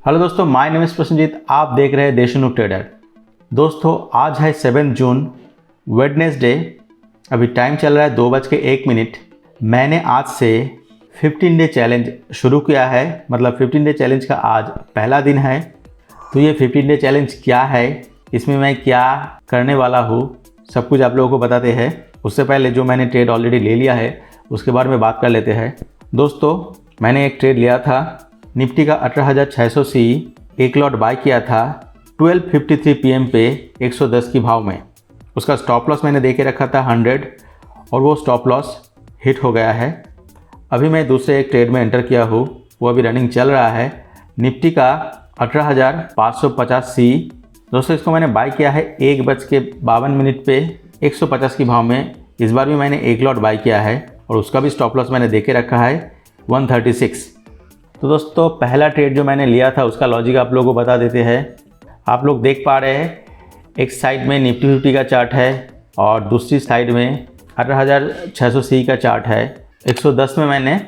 Hello दोस्तों, my name is Prasannajit. आप देख रहे हैं देशनूक ट्रेडर। दोस्तों आज है 7 जून वेडनेसडे। अभी टाइम चल रहा है 2:01। मैंने आज से 15 डे चैलेंज शुरू किया है। मतलब 15 डे चैलेंज का आज पहला दिन है। तो ये 15 डे चैलेंज क्या है, इसमें मैं क्या करने वाला हूँ, सब कुछ आप लोगों को बताते हैं। उससे पहले जो मैंने ट्रेड ऑलरेडी ले लिया है उसके बारे में बात कर लेते हैं। दोस्तों मैंने एक ट्रेड लिया था निफ्टी का 18,600 सी, एक लॉट बाय किया था 12:53 PM पे 110 की भाव में। उसका स्टॉप लॉस मैंने दे के रखा था 100 और वो स्टॉप लॉस हिट हो गया है। अभी मैं दूसरे एक ट्रेड में एंटर किया हूँ, वो अभी रनिंग चल रहा है निफ्टी का 18,550 सी। दोस्तों इसको मैंने बाय किया है 1:52 पे 150 की भाव में। इस बार भी मैंने एक लॉट बाय किया है और उसका भी स्टॉप लॉस मैंने दे के रखा है 136। तो दोस्तों पहला ट्रेड जो मैंने लिया था उसका लॉजिक आप लोगों को बता देते हैं। आप लोग देख पा रहे हैं, एक साइड में निफ्टी 50 का चार्ट है और दूसरी साइड में 18,600 सी का चार्ट है। 110 में मैंने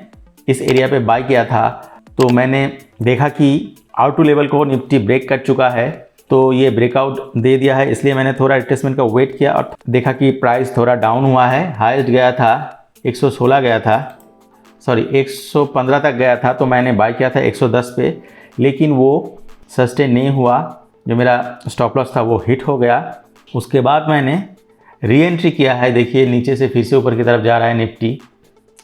इस एरिया पे बाय किया था, तो मैंने देखा कि आउट टू लेवल को निफ्टी ब्रेक कर चुका है, तो ये ब्रेकआउट दे दिया है। इसलिए मैंने थोड़ा रिट्रेसमेंट का वेट किया और देखा कि प्राइस थोड़ा डाउन हुआ है। हाईएस्ट गया था 116 गया था, सॉरी 115 तक गया था, तो मैंने बाय किया था 110 पे, लेकिन वो सस्टेन नहीं हुआ। जो मेरा स्टॉप लॉस था वो हिट हो गया। उसके बाद मैंने री एंट्री किया है। देखिए नीचे से फिर से ऊपर की तरफ जा रहा है निफ्टी,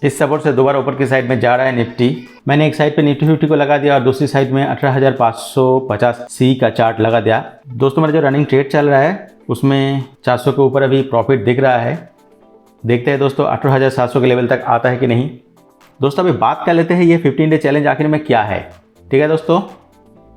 इस सपोर्ट से दोबारा ऊपर की साइड में जा रहा है निफ्टी। मैंने एक साइड पे निफ्टी 50 को लगा दिया और दूसरी साइड में 18,550 सी का चार्ट लगा दिया। दोस्तों मेरा जो रनिंग ट्रेड चल रहा है उसमें 400 के ऊपर अभी प्रॉफिट दिख रहा है। देखते हैं दोस्तों 18,700 के लेवल तक आता है कि नहीं। दोस्तों अभी बात कर लेते हैं ये 15 डे चैलेंज आखिर में क्या है। ठीक है दोस्तों,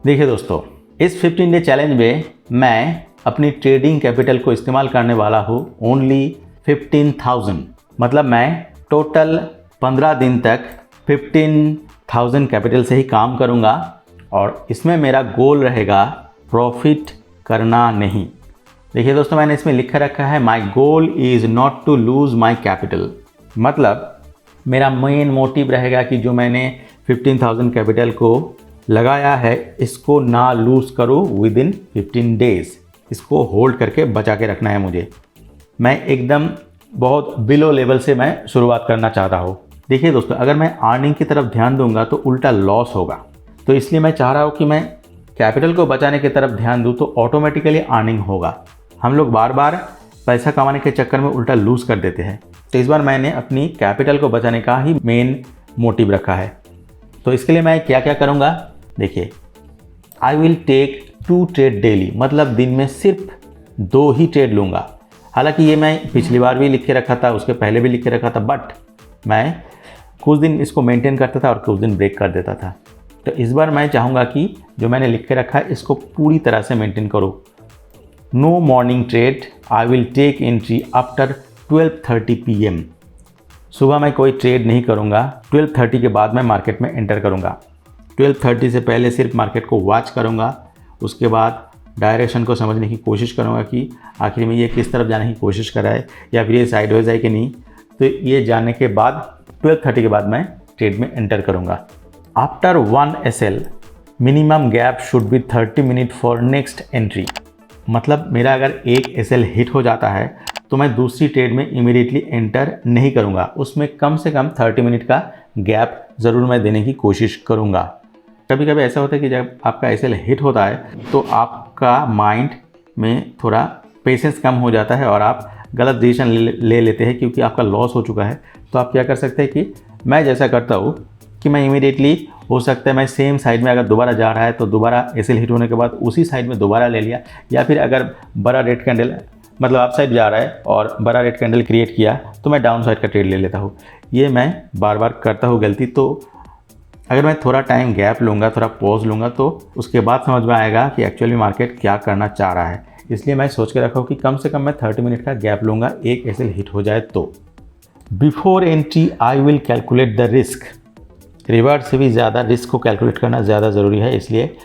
देखिए दोस्तों इस 15 डे चैलेंज में मैं अपनी ट्रेडिंग कैपिटल को इस्तेमाल करने वाला हूँ ओनली 15,000। मतलब मैं टोटल 15 दिन तक 15,000 कैपिटल से ही काम करूँगा और इसमें मेरा गोल रहेगा प्रॉफिट करना नहीं। देखिए दोस्तों मैंने इसमें लिखा रखा है my goal is not to lose my capital. मतलब मेरा मेन मोटिव रहेगा कि जो मैंने 15,000 कैपिटल को लगाया है इसको ना लूज़ करूँ विद इन 15 डेज़। इसको होल्ड करके बचा के रखना है मुझे। मैं एकदम बहुत बिलो लेवल से मैं शुरुआत करना चाहता हूँ। देखिए दोस्तों अगर मैं अर्निंग की तरफ ध्यान दूंगा तो उल्टा लॉस होगा, तो इसलिए मैं चाह रहा हूँ कि मैं कैपिटल को बचाने की तरफ ध्यान दूँ तो ऑटोमेटिकली अर्निंग होगा। हम लोग बार बार पैसा कमाने के चक्कर में उल्टा लूज़ कर देते हैं। तो इस बार मैंने अपनी कैपिटल को बचाने का ही मेन मोटिव रखा है। तो इसके लिए मैं क्या क्या करूँगा, देखिए I will take 2 trade daily. मतलब दिन में सिर्फ 2 ही ट्रेड लूँगा। हालांकि ये मैं पिछली बार भी लिख के रखा था, उसके पहले भी लिख के रखा था, बट मैं कुछ दिन इसको मेंटेन करता था और कुछ दिन ब्रेक कर देता था। तो इस बार मैं चाहूँगा कि जो मैंने लिख के रखा है इसको पूरी तरह से मेंटेन करो। No morning trade, I will take entry after 12:30 PM। सुबह मैं कोई ट्रेड नहीं करूंगा। 12:30 के बाद मैं मार्केट में एंटर करूंगा। 12:30 से पहले सिर्फ मार्केट को वॉच करूंगा। उसके बाद डायरेक्शन को समझने की कोशिश करूंगा कि आखिर में ये किस तरफ जाने की कोशिश कर रहा है या फिर ये साइडवेज है कि नहीं। तो ये जानने के बाद 12:30 के बाद मैं ट्रेड में एंटर करूँगा। After 1 SL minimum gap should be 30 minute for next entry. मतलब मेरा अगर एक SL हिट हो जाता है तो मैं दूसरी ट्रेड में इमीडिएटली एंटर नहीं करूंगा। उसमें कम से कम 30 मिनट का गैप ज़रूर मैं देने की कोशिश करूंगा। कभी कभी ऐसा होता है कि जब आपका SL हिट होता है तो आपका माइंड में थोड़ा पेशेंस कम हो जाता है और आप गलत डिसीजन ले लेते हैं क्योंकि आपका लॉस हो चुका है। तो आप क्या कर सकते हैं कि मैं जैसा करता हूँ कि मैं इमीडिएटली, हो सकता है मैं सेम साइड में अगर दोबारा जा रहा है तो दोबारा SL हिट होने के बाद उसी साइड में दोबारा ले लिया, या फिर अगर बड़ा रेड कैंडल मतलब अप साइड जा रहा है और बड़ा रेड कैंडल क्रिएट किया तो मैं डाउन साइड का ट्रेड ले लेता हूँ। ये मैं बार बार करता हूँ गलती। तो अगर मैं थोड़ा टाइम गैप लूँगा, थोड़ा पॉज लूँगा तो उसके बाद समझ में आएगा कि एक्चुअली मार्केट क्या करना चाह रहा है। इसलिए मैं सोच के रखा हूँ कि कम से कम मैं 30 मिनट का गैप लूँगा एक SL हिट हो जाए तो। Before entry I will calculate the risk. Reward से भी ज़्यादा रिस्क को कैलकुलेट करना ज़्यादा ज़रूरी है। इसलिए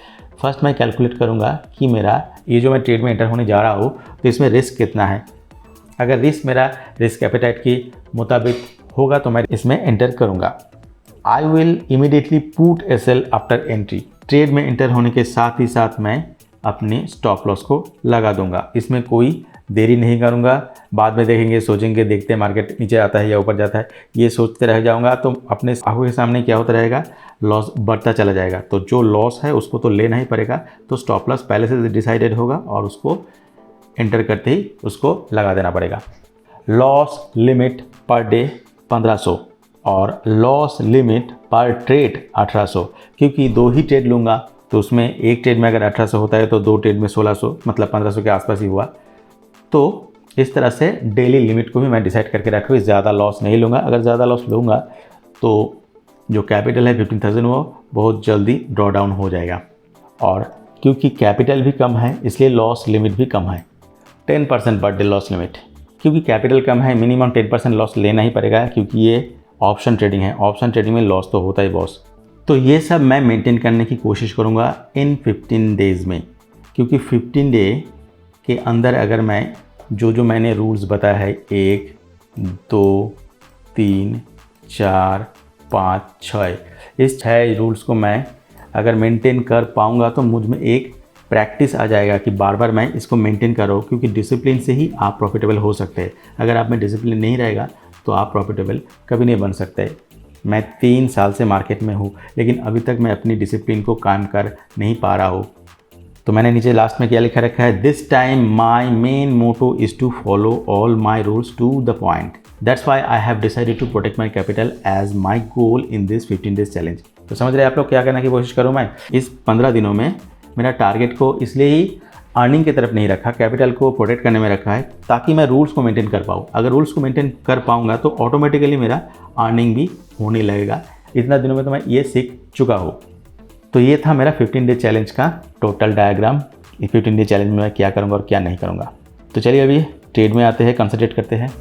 फर्स्ट मैं कैलकुलेट करूँगा कि मेरा ये जो मैं ट्रेड में एंटर होने जा रहा हूँ तो इसमें रिस्क कितना है। अगर रिस्क मेरा रिस्क एपेटाइट के मुताबिक होगा तो मैं इसमें एंटर करूँगा। I will immediately put a sell after entry. Trade में एंटर होने के साथ ही साथ मैं अपने स्टॉप लॉस को लगा दूंगा। इसमें कोई देरी नहीं करूंगा। बाद में देखेंगे, सोचेंगे, देखते हैं मार्केट नीचे आता है या ऊपर जाता है, ये सोचते रह जाऊंगा तो अपने आंखों के सामने क्या होता रहेगा, लॉस बढ़ता चला जाएगा। तो जो लॉस है उसको तो लेना ही पड़ेगा। तो स्टॉप लॉस पहले से डिसाइडेड होगा और उसको एंटर करते ही उसको लगा देना पड़ेगा। लॉस लिमिट पर डे 1500 और लॉस लिमिट पर ट्रेड 1800, क्योंकि 2 ही ट्रेड लूँगा तो उसमें एक ट्रेड में अगर 1800 होता है तो 2 ट्रेड में 1600, मतलब 1500 के आसपास ही हुआ। तो इस तरह से डेली लिमिट को भी मैं डिसाइड करके रखा हूँ। ज़्यादा लॉस नहीं लूँगा। अगर ज़्यादा लॉस लूँगा तो जो कैपिटल है 15,000 वो बहुत जल्दी ड्रॉ डाउन हो जाएगा। और क्योंकि कैपिटल भी कम है इसलिए लॉस लिमिट भी कम है, 10% पर डे लॉस लिमिट। क्योंकि कैपिटल कम है मिनिमम 10% लॉस लेना ही पड़ेगा, क्योंकि ये ऑप्शन ट्रेडिंग है। ऑप्शन ट्रेडिंग में लॉस तो होता ही बॉस। तो ये सब मैं मेंटेन करने की कोशिश करूँगा इन 15 डेज़ में, क्योंकि 15 डे के अंदर अगर मैं जो मैंने रूल्स बताया है 1, 2, 3, 4, 5, 6, इस 6 रूल्स को मैं अगर मेंटेन कर पाऊँगा तो मुझ में एक प्रैक्टिस आ जाएगा कि बार बार मैं इसको मेंटेन करो, क्योंकि डिसिप्लिन से ही आप प्रॉफिटेबल हो सकते हैं। अगर आप में डिसिप्लिन नहीं रहेगा तो आप प्रॉफिटेबल कभी नहीं बन सकते। मैं 3 साल से मार्केट में हूँ लेकिन अभी तक मैं अपनी डिसिप्लिन को कायम कर नहीं पा रहा हूँ। तो मैंने नीचे लास्ट में क्या लिखा रखा है, this time my main motto is to follow all my rules to the point, that's why I have decided to protect my capital as my goal in this 15 days challenge. तो समझ रहे हैं आप लोग क्या करने की कोशिश करूँ मैं इस 15 दिनों में। मेरा टारगेट को इसलिए ही अर्निंग की तरफ नहीं रखा, कैपिटल को प्रोटेक्ट करने में रखा है, ताकि मैं रूल्स को मेंटेन कर पाऊँ। अगर रूल्स को मेंटेन कर पाऊँगा तो ऑटोमेटिकली मेरा अर्निंग भी होने लगेगा। इतना दिनों में तो मैं ये सीख चुका हूँ। तो ये था मेरा 15 डे चैलेंज का टोटल डायग्राम। इस 15 डे चैलेंज में मैं क्या करूँगा और क्या नहीं करूँगा। तो चलिए अभी ट्रेड में आते हैं, कंसंट्रेट करते हैं।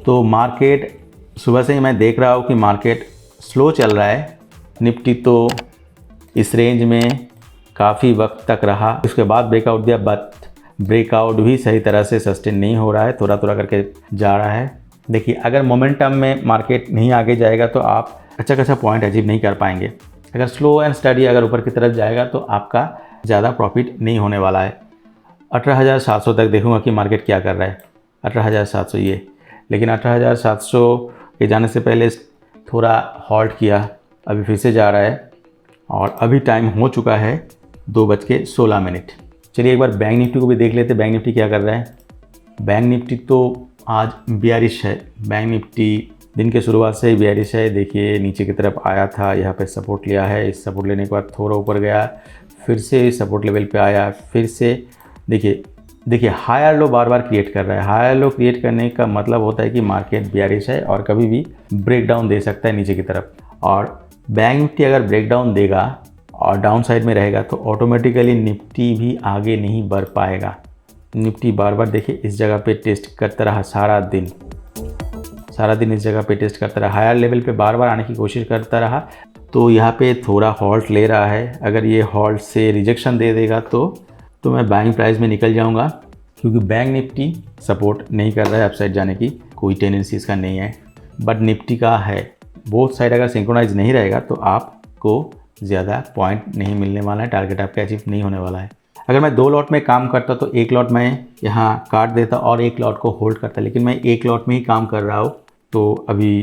तो मार्केट सुबह से ही मैं देख रहा हूँ कि मार्केट स्लो चल रहा है। निफ्टी तो इस रेंज में काफ़ी वक्त तक रहा, उसके बाद ब्रेकआउट दिया, बट ब्रेकआउट भी सही तरह से सस्टेन नहीं हो रहा है, थोड़ा थोड़ा करके जा रहा है। देखिए, अगर मोमेंटम में मार्केट नहीं आगे जाएगा तो आप अच्छा खासा पॉइंट अचीव नहीं कर पाएंगे। अगर स्लो एंड स्टडी अगर ऊपर की तरफ जाएगा तो आपका ज़्यादा प्रॉफिट नहीं होने वाला है। 18,700 तक देखूंगा कि मार्केट क्या कर रहा है, 18,700 ये। लेकिन 18,700 के जाने से पहले थोड़ा हॉल्ट किया, अभी फिर से जा रहा है और अभी टाइम हो चुका है 2:16। चलिए एक बार बैंक निफ्टी को भी देख लेते, बैंक निफ्टी क्या कर रहा है। बैंक निफ्टी तो आज बेयरिश है। बैंक निफ्टी दिन के शुरुआत से ही बेयरिश है। देखिए नीचे की तरफ आया था, यहाँ पे सपोर्ट लिया है, इस सपोर्ट लेने के बाद थोड़ा ऊपर गया, फिर से सपोर्ट लेवल पे आया, फिर से देखिए हायर लो बार बार क्रिएट कर रहा है। हायर लो क्रिएट करने का मतलब होता है कि मार्केट बेयरिश है और कभी भी ब्रेक डाउन दे सकता है नीचे की तरफ। और बैंक निफ्टी अगर ब्रेक डाउन देगा और डाउन साइड में रहेगा तो ऑटोमेटिकली निफ्टी भी आगे नहीं बढ़ पाएगा। निफ्टी बार बार देखिए इस जगह पे टेस्ट करता रहा, सारा दिन इस जगह पे टेस्ट करता रहा, हायर लेवल पे बार बार आने की कोशिश करता रहा। तो यहाँ पे थोड़ा हॉल्ट ले रहा है। अगर ये हॉल्ट से रिजेक्शन दे देगा तो मैं बाइंग प्राइस में निकल जाऊँगा, क्योंकि बैंक निफ्टी सपोर्ट नहीं कर रहा है, अपसाइड जाने की कोई टेंडेंसी इसका नहीं है, बट निफ्टी का है। बोथ साइड अगर सिंक्रोनाइज नहीं रहेगा तो आपको ज़्यादा पॉइंट नहीं मिलने वाला है, टारगेट आपका अचीव नहीं होने वाला है। अगर मैं 2 लॉट में काम करता तो 1 लॉट मैं यहाँ काट देता और 1 लॉट को होल्ड करता, लेकिन मैं 1 लॉट में ही काम कर रहा हूँ तो अभी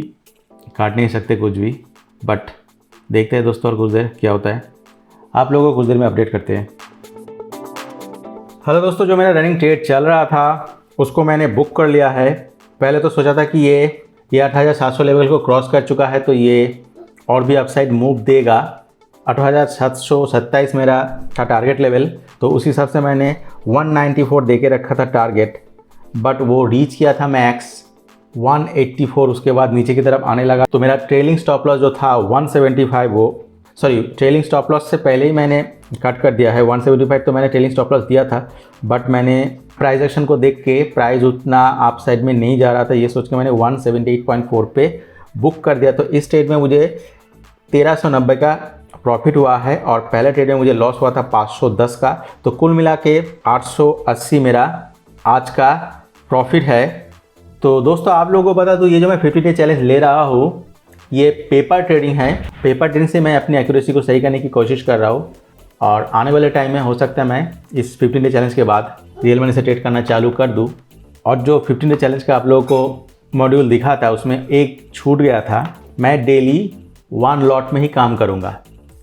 काट नहीं सकते कुछ भी। बट देखते हैं दोस्तों और कुछ देर क्या होता है, आप लोगों को कुछ देर में अपडेट करते हैं। हेलो दोस्तों, जो मेरा रनिंग ट्रेड चल रहा था उसको मैंने बुक कर लिया है। पहले तो सोचा था कि ये 8,700 लेवल को क्रॉस कर चुका है तो ये और भी अपसाइड मूव देगा। 8,727 मेरा था टारगेट लेवल, तो उस हिसाब से मैंने 194 दे के रखा था टारगेट, बट वो रीच किया था मैक्स 184। उसके बाद नीचे की तरफ आने लगा तो मेरा ट्रेलिंग स्टॉप लॉस जो था 175, ट्रेलिंग स्टॉप लॉस से पहले ही मैंने कट कर दिया है 175। तो मैंने ट्रेलिंग स्टॉप लॉस दिया था, बट मैंने प्राइस एक्शन को देख के प्राइस उतना आप साइड में नहीं जा रहा था, ये सोच के मैंने 178.4 पे बुक कर दिया। तो इस ट्रेड में मुझे 1390 का प्रॉफिट हुआ है और पहले ट्रेड में मुझे लॉस हुआ था 510 का। तो कुल मिला के 880 मेरा आज का प्रॉफिट है। तो दोस्तों आप लोगों को बता दूँ, ये जो मैं 50 डे चैलेंज ले रहा हूँ ये पेपर ट्रेडिंग है। पेपर ट्रेडिंग से मैं अपनी एक्यूरेसी को सही करने की कोशिश कर रहा हूँ और आने वाले टाइम में हो सकता है मैं इस 15 डे चैलेंज के बाद रियल मनी से ट्रेड करना चालू कर दूँ। और जो 15 डे चैलेंज का आप लोगों को मॉड्यूल दिखा था उसमें एक छूट गया था, मैं डेली 1 लॉट में ही काम करूँगा।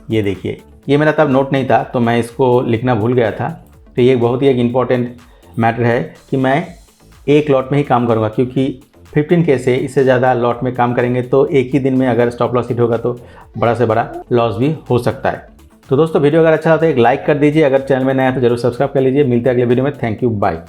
ये देखिए, ये मेरा तब नोट नहीं था तो मैं इसको लिखना भूल गया था। तो ये बहुत ही एक इम्पॉर्टेंट मैटर है कि मैं 1 लॉट में ही काम करूँगा, क्योंकि 15K से इससे ज़्यादा लॉट में काम करेंगे तो एक ही दिन में अगर स्टॉप लॉस हिट होगा तो बड़ा से बड़ा लॉस भी हो सकता है। तो दोस्तों वीडियो अगर अच्छा लगा तो एक लाइक कर दीजिए, अगर चैनल में नया है तो जरूर सब्सक्राइब कर लीजिए। मिलते हैं अगले वीडियो में। Thank you, bye.